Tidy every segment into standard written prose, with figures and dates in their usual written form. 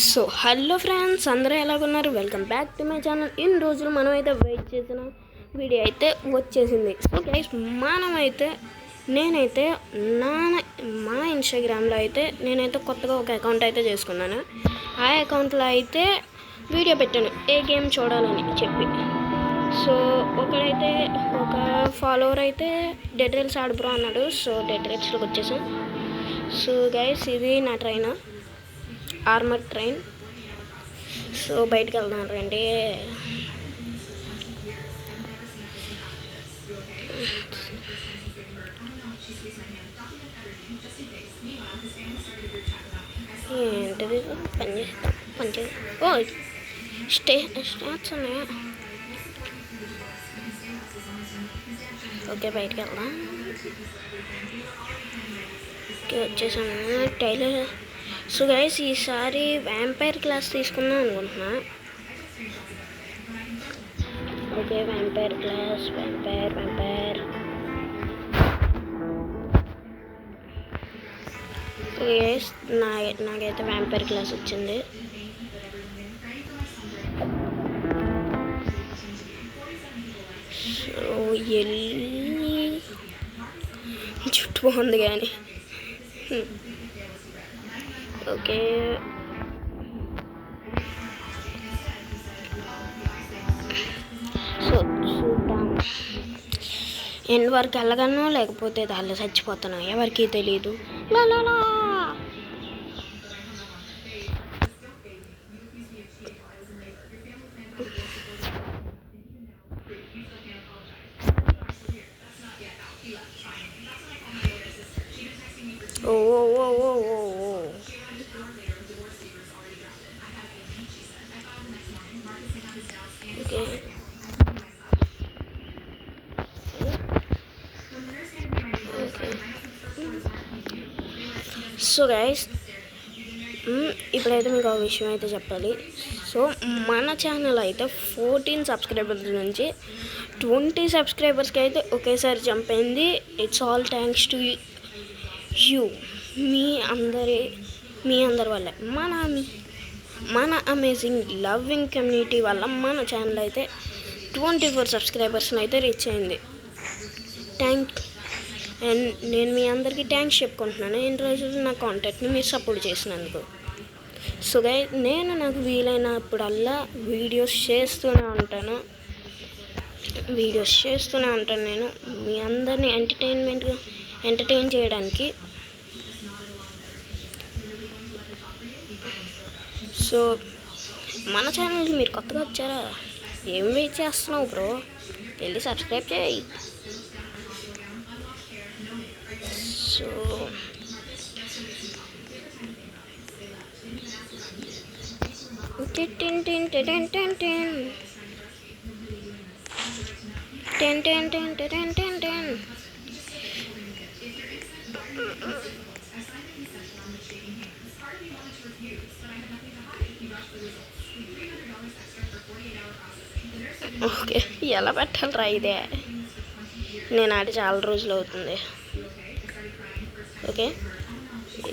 So hello friends, అందరూ ఎలాగున్నారు? Welcome back to my channel. ఇన్ని రోజులు మనమైతే వెయిట్ చేసిన వీడియో అయితే వచ్చేసింది. సో గైస్, నేనైతే మా ఇన్స్టాగ్రామ్లో అయితే నేనైతే కొత్తగా ఒక అకౌంట్ అయితే చేసుకున్నాను. ఆ అకౌంట్లో అయితే వీడియో పెట్టాను ఏ గేమ్ చూడాలని చెప్పి. సో ఒక ఫాలోవర్ అయితే డెడ్ రైల్స్ ఆడు బ్రో అన్నాడు. సో డెడ్ రైల్స్లోకి వచ్చేసాం. సో గైస్, ఇది నా ట్రైన్, ఆర్మర్ ట్రైన్. సో బయటకు వెళ్దాం రండి. ఏంటిది? పనిచేద్దాం. ఓ స్టార్ట్స్ ఉన్నాయా? ఓకే, బయటకు వెళ్దాం. ఓకే, వచ్చేసాము టైలర్. సో గైస్, ఈసారి వ్యాంపైర్ క్లాస్ తీసుకుందాం అనుకుంటున్నా. Okay, vampire class. Vampire guys, నాకైతే వ్యాంపైర్ క్లాస్ వచ్చింది. సో చుట్టూ బాగుంది కానీ. ఓకే, సో చూద్దాం. ఎండ్ వరకు వెళ్ళగలను, లేకపోతే దానిలో చచ్చిపోతాను, ఎవరికి తెలీదు. లాలా ఓ ఓకే. సో గైస్, ఇప్పుడైతే మీకు ఒక విషయం అయితే చెప్పాలి. సో మన ఛానల్ అయితే 14 సబ్స్క్రైబర్స్ నుంచి 20 సబ్స్క్రైబర్స్కి అయితే ఒకేసారి జంప్ అయింది. It's all thanks to you. మీ అందరి వల్ల, మన అమేజింగ్ లవ్వింగ్ కమ్యూనిటీ వల్ల మన ఛానల్ అయితే 24 సబ్స్క్రైబర్స్ని అయితే రీచ్ అయింది. అండ్ నేను మీ అందరికీ థ్యాంక్స్ చెప్పుకుంటున్నాను ఇన్ని రోజులు నా కాంటాక్ట్ని మీరు సపోర్ట్ చేసినందుకు. సో గైస్, నాకు వీలైనప్పుడల్లా వీడియోస్ చేస్తూనే ఉంటాను. నేను మీ అందరినీ ఎంటర్టైన్ చేయడానికి. సో మన ఛానల్కి మీరు కొత్తగా వచ్చారా? ఏం వెయిట్ చేస్తున్నావు బ్రో? వెళ్ళి సబ్స్క్రైబ్ చేయి. సో ఓకే, ఎలా పెట్టాలరా ఇదే? నేను ఆడి చాలా రోజులు అవుతుంది. ఓకే,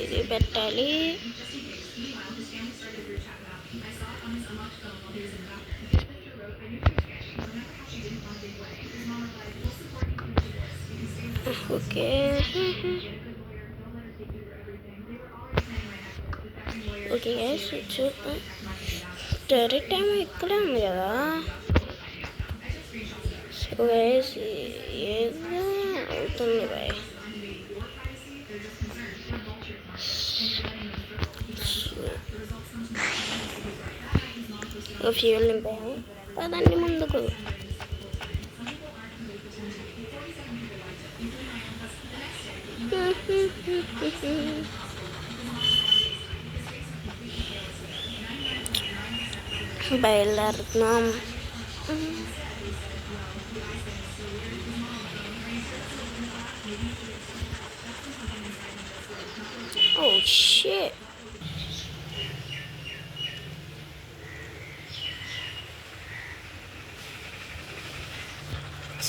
ఇది పెట్టాలి. ఓకే, ఓకే గైస్, చూద్దాం. డైరెక్ట్ టైం ఇక్కడే ఉంది కదా. సో గైస్, ఏదో అవుతుంది బాయ్. ఫ్యూయల్ నింపాము, పదండి ముందుకు. బయలుదేరుతున్నాం. Oh shit.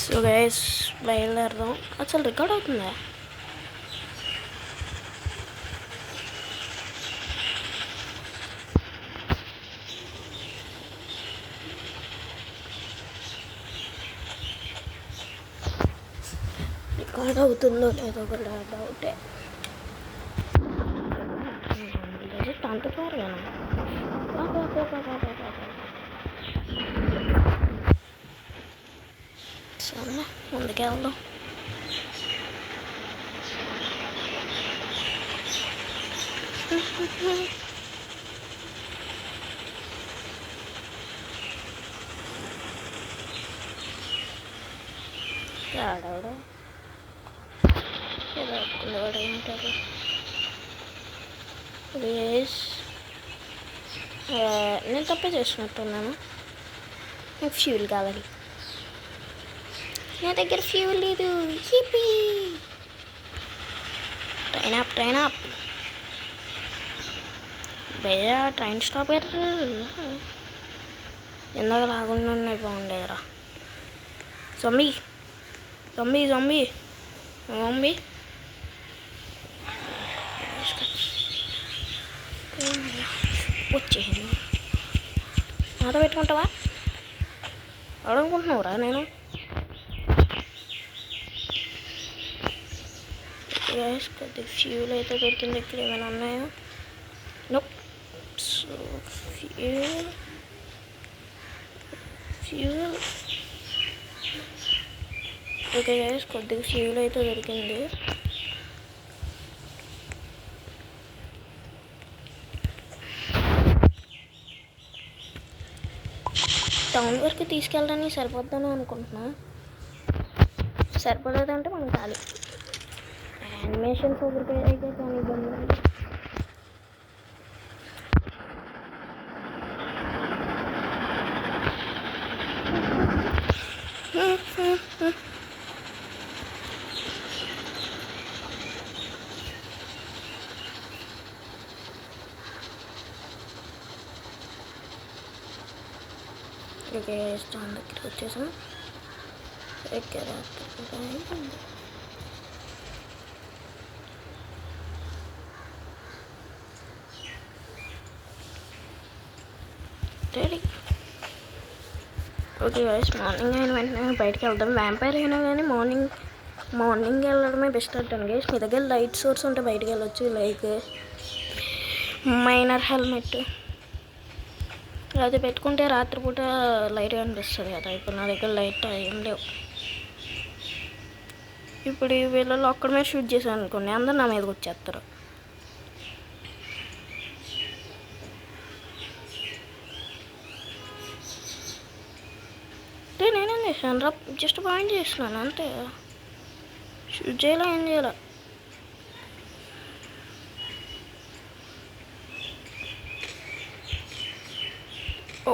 సో గైస్, బయలుదేరదాం. అసలు రికార్డ్ అవుతుందా? యాడ్ అవుతుందో లేదో కూడా డౌటే. అంత త్వరగా సరే ముందుకెళ్దాం. ఆడవడా ఏదో పిల్లవాడు ఏంటారు. నేను తప్పే చేసినట్టున్నాను. నాకు ఫ్యూల్ కావాలి. నా దగ్గర ఫ్యూల్ లేదు. హిపీ ట్రైన్ అప్ భయ్యా, ట్రైన్ స్టాప్ ఎర్ర ఎందాక లాగుండా ఉన్నాయి. బాగుండేదిరా. జొంబీ జొంబీ జొంబీ జొంబీ వచ్చేయండి. నాతో పెట్టుకుంటావా? అడనుకుంటున్నావురా నేను. కొద్దిగా ఫ్యూల్ అయితే దొరికింది. ఇక్కడ ఏమైనా ఉన్నాయో? నోప్. సో ఫ్యూల్ ఓకే గైస్, కొద్దిగా ఫ్యూల్ అయితే దొరికింది. టౌన్ వరకు తీసుకెళ్ళడానికి సరిపోద్దని అనుకుంటున్నా. సరిపోలేదంటే మనం ఖాళీ. యానిమేషన్స్ ఒకరికి అయితే కానీ ఇబ్బంది ఉంది. ఓకే, స్టాండ్ దగ్గరికి వచ్చేసాం. దగ్గర రెడీ. ఓకే గైస్, మార్నింగ్ అయిన వెంటనే బయటకు వెళ్దాం. వ్యాంపైర్ అయినా కానీ మార్నింగ్ వెళ్ళడమే బెస్ట్ అంటాను గైస్. మీ దగ్గర లైట్ సోర్స్ ఉంటే బయటకు వెళ్ళొచ్చు. లైక్ మైనర్ హెల్మెట్ అది పెట్టుకుంటే రాత్రిపూట లైట్గా అనిపిస్తుంది కదా. ఇప్పుడు నా దగ్గర లైట్ ఏం లేవు. ఇప్పుడు ఈ వీళ్ళలో ఒక్కడి మీద షూట్ చేశాను అనుకోండి, అందరు నా మీదకి వచ్చేస్తారు. అంటే నేనేం చేశాను రా, జస్ట్ పాయింట్ చేస్తున్నాను అంతే. షూట్ చేయాలా ఏం చేయాలా? ఓ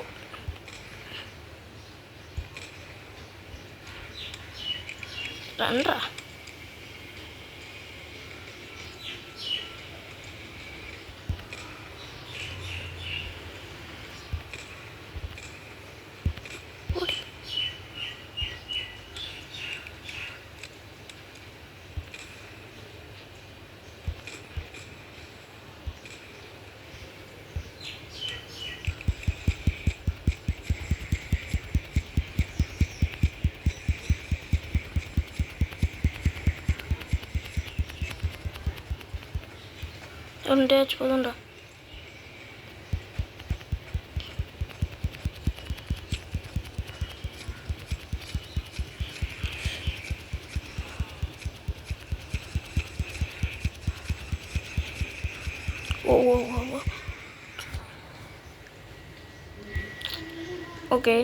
రండ్రా. ఉంటే వచ్చిపోతుండ్రా. ఓకే